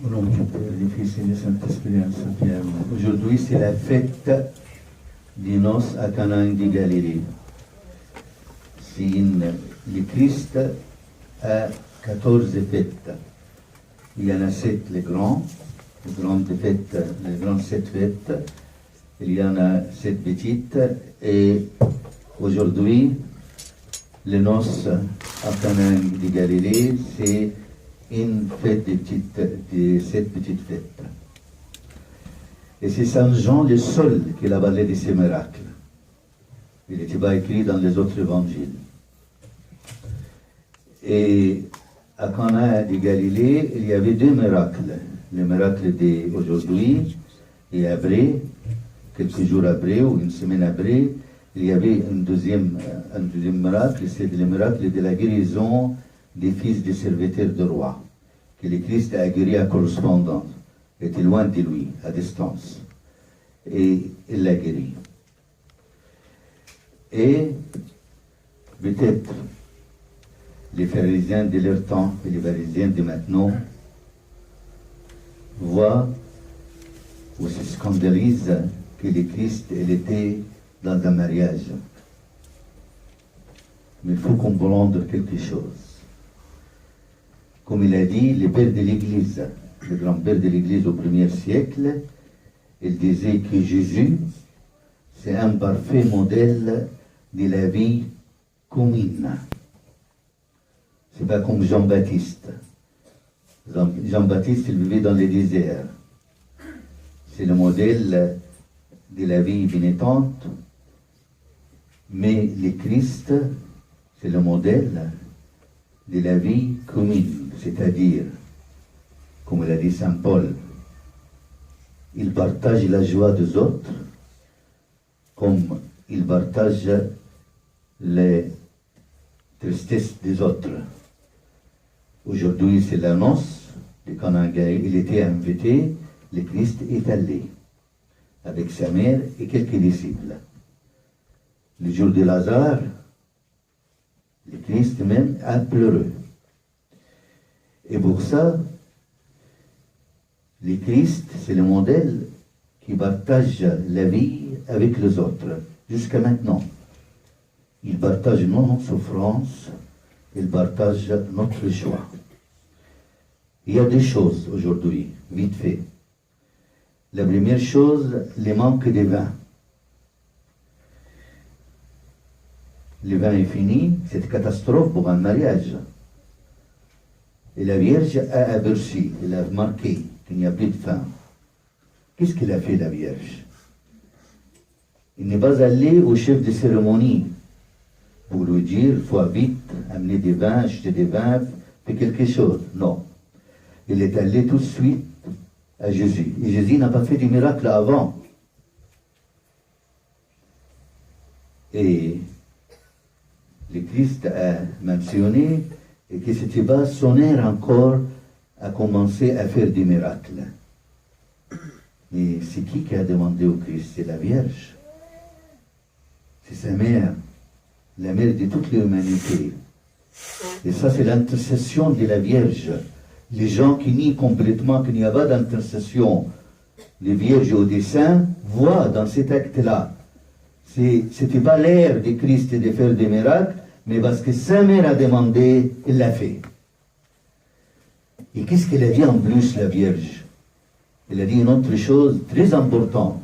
Au nom du Père, du Fils et du Saint-Esprit, un Saint-Pierre. Aujourd'hui, c'est la fête des noces à Cana de Galilée. Le Christ a 14 fêtes. Il y en a 7 les grandes fêtes, les grandes 7 fêtes. Il y en a 7 petites. Et aujourd'hui, les noces à Cana de Galilée, c'est une fête de 7 petites fêtes. Et c'est Saint Jean le seul qui a parlé de ces miracles. Il n'était pas écrit dans les autres évangiles. Et à Cana de Galilée, il y avait 2 miracles. Le miracle d'aujourd'hui et après, quelques jours après ou une semaine après, il y avait un deuxième miracle, c'est le miracle de la guérison des fils des serviteurs du roi, que le Christ a guéri à correspondance, était loin de lui, à distance. Et il l'a guéri. Et peut-être les pharisiens de leur temps et les pharisiens de maintenant voient ou se scandalisent que le Christ il était dans un mariage. Mais il faut comprendre quelque chose. Comme il a dit, le père de l'Église, le grand-père de l'Église au 1er siècle, il disait que Jésus, c'est un parfait modèle de la vie commune. C'est pas comme Jean-Baptiste. Jean-Baptiste, il vivait dans le désert. C'est le modèle de la vie pénétrante, mais le Christ, c'est le modèle de la vie commune, c'est-à-dire, comme l'a dit Saint Paul, il partage la joie des autres comme il partage les tristesses des autres. Aujourd'hui, c'est la noce de Cana. Il était invité, le Christ est allé avec sa mère et quelques disciples. Le jour de Lazare, le Christ même a pleuré. Et pour ça, le Christ, c'est le modèle qui partage la vie avec les autres, jusqu'à maintenant. Il partage nos souffrances, il partage notre joie. Il y a des choses aujourd'hui, vite fait. La première chose, le manque de vin. Le vin est fini, c'est une catastrophe pour un mariage. Et la Vierge a aperçu, elle a remarqué qu'il n'y a plus de vin. Qu'est-ce qu'elle a fait, la Vierge? Il n'est pas allé au chef de cérémonie pour lui dire, il faut vite amener des vins, acheter des vins, faire quelque chose. Non. Il est allé tout de suite à Jésus. Et Jésus n'a pas fait de miracle avant. Et le Christ a mentionné que ce n'était pas son heure encore à commencer à faire des miracles. Mais c'est qui a demandé au Christ? C'est la Vierge. C'est sa mère, la mère de toute l'humanité. Et ça, c'est l'intercession de la Vierge. Les gens qui nient complètement qu'il n'y a pas d'intercession des Vierges ou des saints voient dans cet acte-là. Ce n'était pas l'ère de Christ de faire des miracles, mais parce que sa mère a demandé, il l'a fait. Et qu'est-ce qu'elle a dit en plus, la Vierge? Elle a dit une autre chose très importante.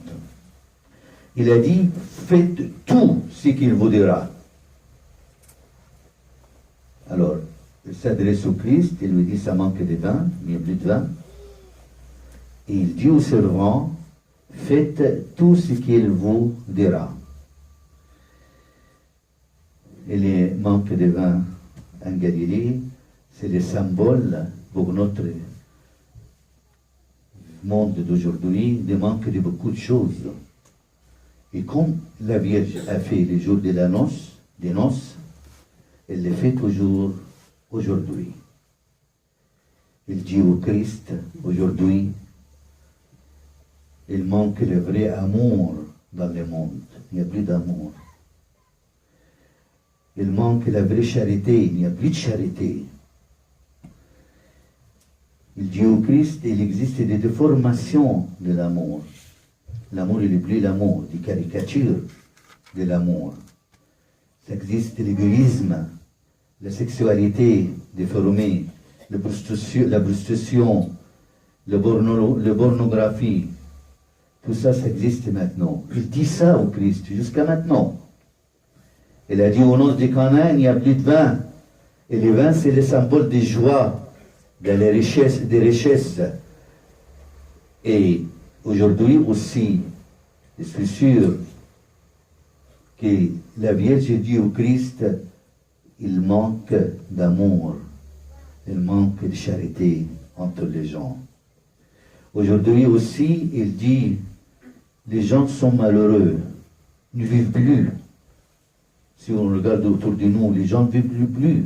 Il a dit, faites tout ce qu'il vous dira. Alors, il s'adresse au Christ, il lui dit, ça manque de vin, il n'y a plus de vin. Et il dit aux servants, faites tout ce qu'il vous dira. Et le manque de vin en Galilée, c'est le symbole pour notre monde d'aujourd'hui, le manque de beaucoup de choses. Et comme la Vierge a fait les jours de la noce, des noces, elle les fait toujours aujourd'hui. Il dit au Christ, aujourd'hui, il manque le vrai amour dans le monde. Il n'y a plus d'amour. Il manque la vraie charité. Il n'y a plus de charité. Il dit au Christ, il existe des déformations de l'amour. L'amour, il n'est plus l'amour, des caricatures de l'amour. Ça existe l'égoïsme, la sexualité déformée, la prostitution, la pornographie. Tout ça, ça existe maintenant. Il dit ça au Christ, jusqu'à maintenant. Il a dit au nom des Canaan, il n'y a plus de vin. Et le vin, c'est le symbole des joies, des richesses. Et aujourd'hui aussi, je suis sûr que la Vierge dit au Christ, il manque d'amour, il manque de charité entre les gens. Aujourd'hui aussi, il dit, les gens sont malheureux, ne vivent plus. Si on regarde autour de nous, les gens ne vivent plus.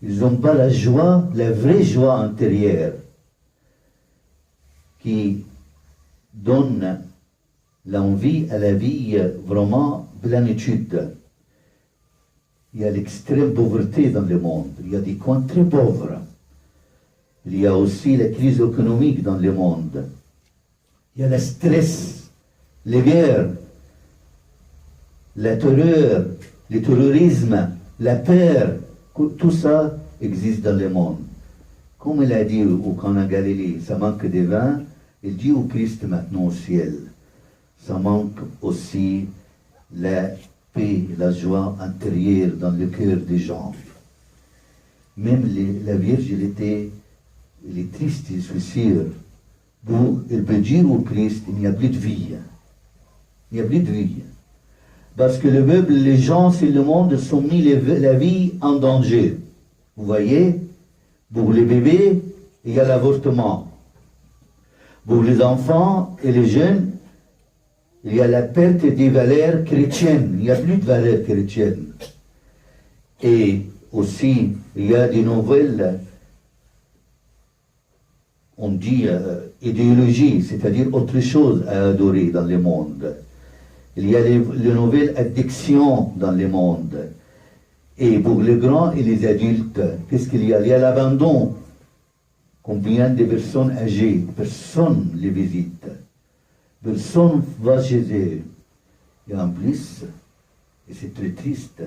Ils n'ont pas la joie, la vraie joie intérieure qui donne l'envie à la vie vraiment plénitude. Il y a l'extrême pauvreté dans le monde. Il y a des coins très pauvres. Il y a aussi la crise économique dans le monde. Il y a le stress, les guerres, la terreur, le terrorisme, la peur. Tout ça existe dans le monde. Comme il a dit au Cana Galilée, ça manque de vin, il dit au Christ maintenant au ciel, ça manque aussi la paix, la joie intérieure dans le cœur des gens. Même la Vierge, elle est triste, je suis sûr. Elle peut dire au Christ, il n'y a plus de vie. Il n'y a plus de vie. Parce que le peuple, les gens sur le monde sont mis la vie en danger. Vous voyez, pour les bébés, il y a l'avortement. Pour les enfants et les jeunes, il y a la perte des valeurs chrétiennes. Il n'y a plus de valeurs chrétiennes. Et aussi, il y a des nouvelles, on dit idéologies, c'est-à-dire autre chose à adorer dans le monde. Il y a les nouvelles addictions dans le monde. Et pour les grands et les adultes, qu'est-ce qu'il y a? Il y a l'abandon. Combien de personnes âgées, personne ne les visite. Personne ne va chez eux. Et en plus, et c'est très triste,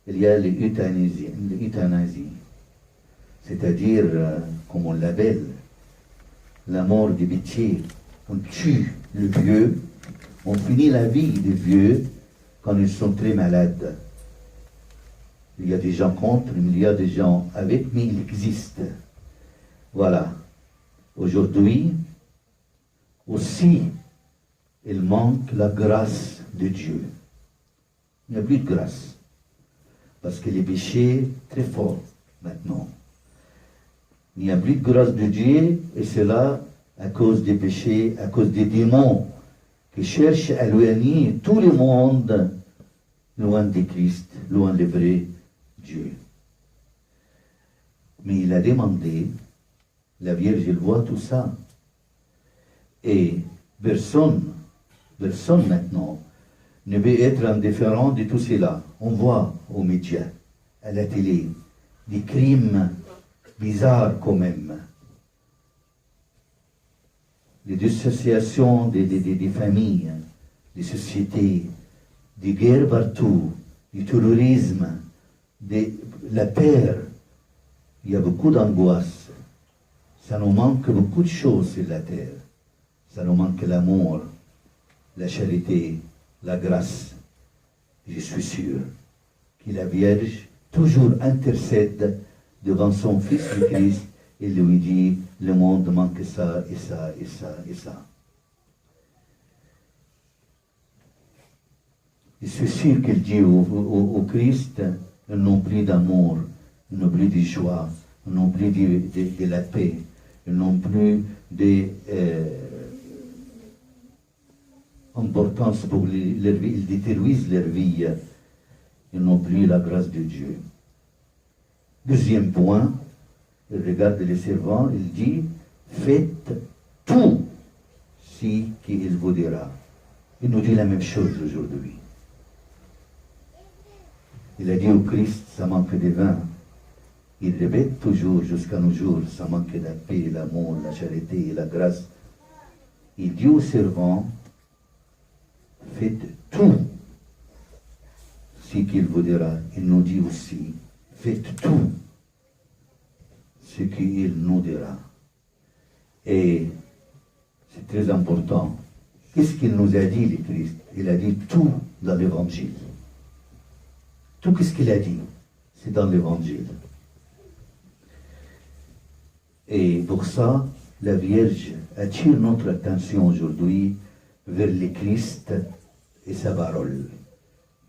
il y a l'euthanasie. C'est-à-dire, comme on l'appelle, la mort des bêtises. On tue le vieux. On finit la vie des vieux quand ils sont très malades. Il y a des gens contre, il y a des gens avec, mais il existe. Voilà. Aujourd'hui, aussi, il manque la grâce de Dieu. Il n'y a plus de grâce. Parce que les péchés, très forts maintenant. Il n'y a plus de grâce de Dieu, et cela à cause des péchés, à cause des démons qui cherchent à éloigner tout le monde loin de Christ, loin du vrai Dieu. Mais il a demandé, la Vierge, elle voit tout ça. Et personne maintenant ne peut être indifférent de tout cela. On voit aux médias, à la télé, des crimes bizarres quand même. Les dissociations des familles, des sociétés, des guerres partout, du terrorisme, la peur. Il y a beaucoup d'angoisse. Ça nous manque beaucoup de choses sur la terre. Ça nous manque l'amour, la charité, la grâce. Je suis sûr que la Vierge toujours intercède devant son Fils le Christ et lui dit, le monde manque ça et ça et ça et ça. Je suis sûr qu'il dit au Christ, ils n'ont plus d'amour, ils n'ont plus de joie, ils n'ont plus de la paix, ils n'ont plus d'importance pour leur vie, ils détruisent leur vie, ils n'ont plus la grâce de Dieu. Deuxième point, il regarde les servants, il dit, faites tout ce qu'il vous dira. Il nous dit la même chose aujourd'hui. Il a dit au Christ, ça manque de vin. Il répète toujours jusqu'à nos jours, sans manquer la paix, l'amour, la charité et la grâce. Il dit aux servants, faites tout ce qu'il vous dira. Il nous dit aussi, faites tout ce qu'il nous dira. Et c'est très important. Qu'est-ce qu'il nous a dit, le Christ? Il a dit tout dans l'Évangile. Tout ce qu'il a dit, c'est dans l'Évangile. Et pour ça, la Vierge attire notre attention aujourd'hui vers le Christ et sa parole,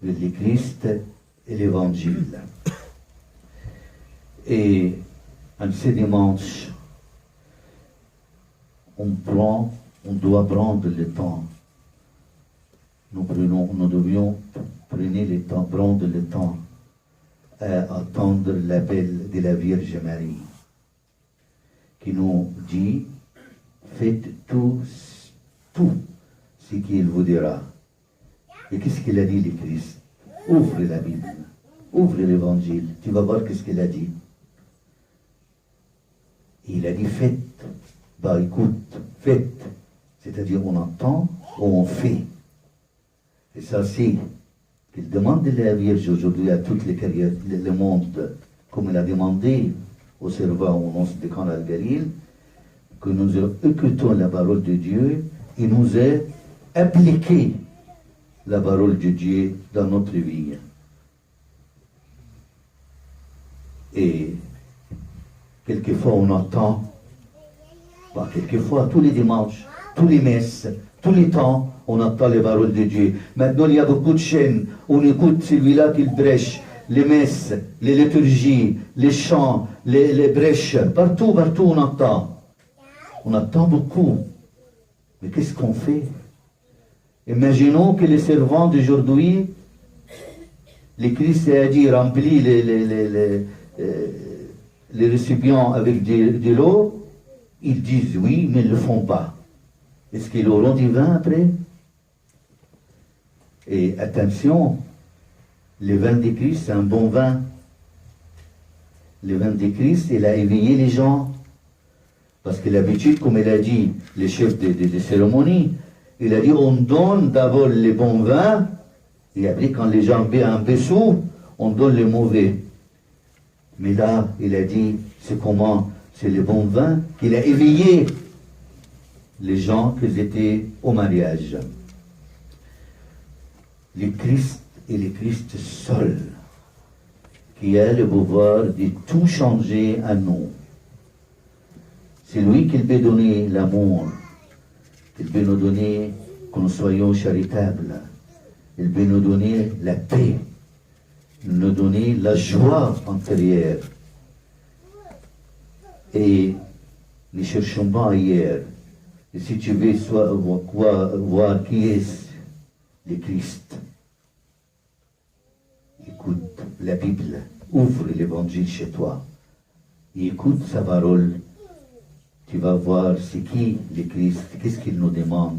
vers le Christ et l'Évangile. Et en ce dimanche, on doit prendre le temps. Nous devions prendre le temps à attendre l'appel de la Vierge Marie, qui nous dit, faites tout ce qu'il vous dira. Et qu'est-ce qu'il a dit, le Christ? Ouvre la Bible, ouvre l'Évangile, tu vas voir qu'est-ce qu'il a dit. Il a dit, faites. Bah écoute, faites. C'est-à-dire, on entend ou on fait. Et ça, c'est qu'il demande de la Vierge aujourd'hui à toutes les carrières, le monde, comme il a demandé aux servants au nom de Cana al-Galil, que nous écoutons la parole de Dieu et nous ait appliqué la parole de Dieu dans notre vie. Et quelquefois on entend, pas quelquefois, tous les dimanches, tous les messes, tous les temps, on entend les paroles de Dieu. Maintenant, il y a beaucoup de chaînes, on écoute celui-là qu'il brèche, les messes, les liturgies, les chants, les brèches, partout on entend. On entend beaucoup. Mais qu'est-ce qu'on fait? Imaginons que les servants d'aujourd'hui, le Christ a dit, remplis les récipients avec de l'eau, ils disent oui, mais ils ne le font pas. Est-ce qu'ils auront du vin après? Et attention, le vin de Christ, c'est un bon vin. Le vin de Christ, il a éveillé les gens. Parce que l'habitude, comme il a dit, le chef des cérémonies, il a dit, on donne d'abord les bons vins, et après, quand les gens paient un vaisseau, on donne les mauvais. Mais là, il a dit, c'est comment? C'est le bon vin qu'il a éveillé les gens qui étaient au mariage. Le Christ est le Christ seul qui a le pouvoir de tout changer à nous. C'est lui qui peut donner l'amour, il peut nous donner que nous soyons charitables, il peut nous donner la paix, nous donner la joie intérieure. Et ne cherchons pas ailleurs. Et si tu veux voir qui est le Christ, écoute la Bible, ouvre l'Évangile chez toi, et écoute sa parole. Tu vas voir c'est qui le Christ, qu'est-ce qu'il nous demande,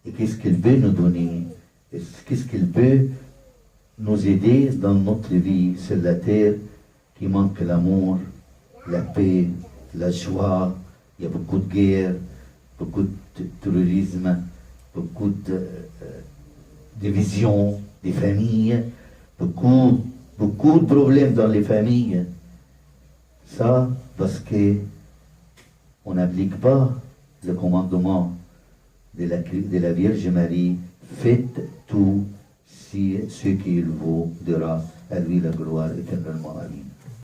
et qu'est-ce qu'il peut nous donner, et qu'est-ce qu'il peut nous aider dans notre vie sur la terre qui manque l'amour, la paix, la joie. Il y a beaucoup de guerres, beaucoup de terrorisme, beaucoup de divisions des familles, beaucoup de problèmes dans les familles. Ça, parce que on n'applique pas le commandement de la Vierge Marie. Faites tout ce qu'il vous dira. À lui la gloire éternellement. Amen.